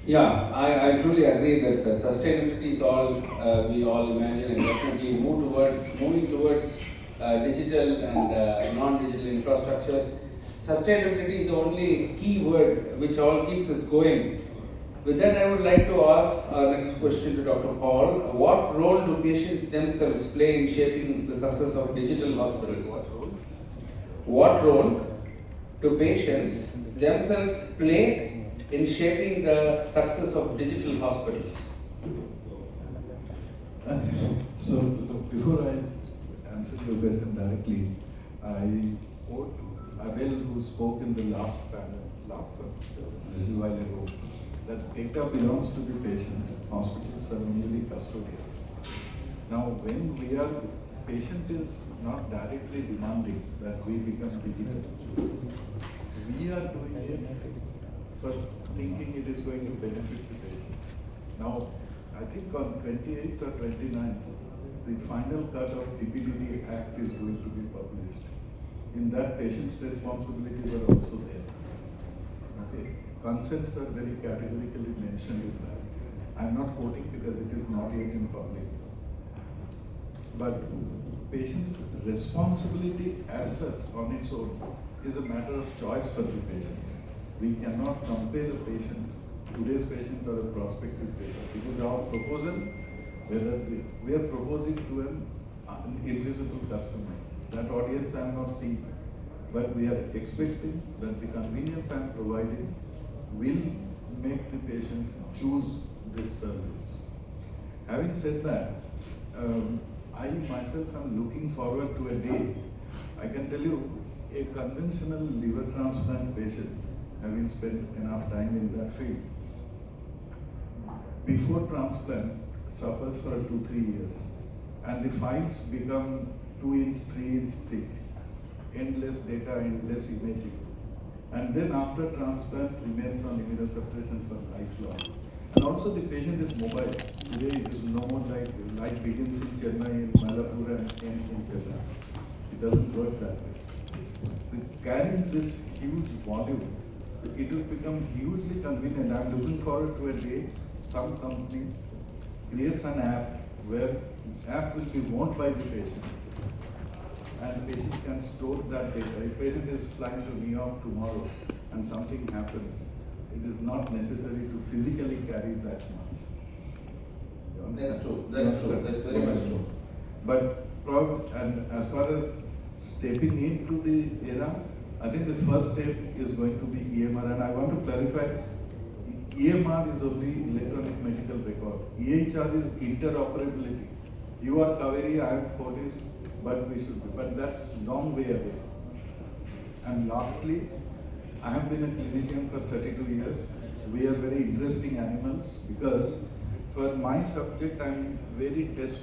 Yeah, I truly agree that sustainability is all we all imagine, and definitely moving towards digital and non-digital infrastructures. Sustainability is the only key word which all keeps us going. With that, I would like to ask our next question to Dr. Paul. What role do patients themselves play in shaping the success of digital hospitals? What role do patients themselves play in shaping the success of digital hospitals? So before I answer your question directly, I quote Abel, who spoke in the last panel, a little while ago, that data belongs to the patient. Hospitals are merely custodians. Now, when patient is not directly demanding that we become digital, we are doing it for thinking it is going to benefit the patient. Now, I think on 28th or 29th, the final cut of DPDD Act is going to be published. In that, patient's responsibilities are also there. Okay, consents are very categorically mentioned in that. I'm not quoting because it is not yet in public. But patient's responsibility as such on its own is a matter of choice for the patient. We cannot compare the patient, today's patient or a prospective patient. It is our proposal, we are proposing to an invisible customer. That audience I am not seeing. But we are expecting that the convenience I am providing will make the patient choose this service. Having said that, I myself am looking forward to a day. I can tell you, a conventional liver transplant patient, having spent enough time in that field, before transplant suffers for 2-3 years, and the files become 2 inch, 3 inch thick, endless data, endless imaging, and then after transplant remains on immunosuppression for lifelong. And also the patient is mobile. Today it is no more like life begins in Chennai, in Malapur and ends in Chennai. It doesn't work that way. With carrying this huge volume, it will become hugely convenient. I'm looking forward to a day some company creates an app where app will be owned by the patient, and the patient can store that data. If patient is flying to New York tomorrow and something happens, it is not necessary to physically carry that much. That's true. That's true. That's very much true. But and as far as stepping into the era, I think the first step is going to be EMR, and I want to clarify, EMR is only electronic medical record. EHR is interoperability. You are Kaveri, I am Fortis, but we should be. But that's long way away. And lastly, I have been a clinician for 32 years. We are very interesting animals because for my subject, I am very desperate.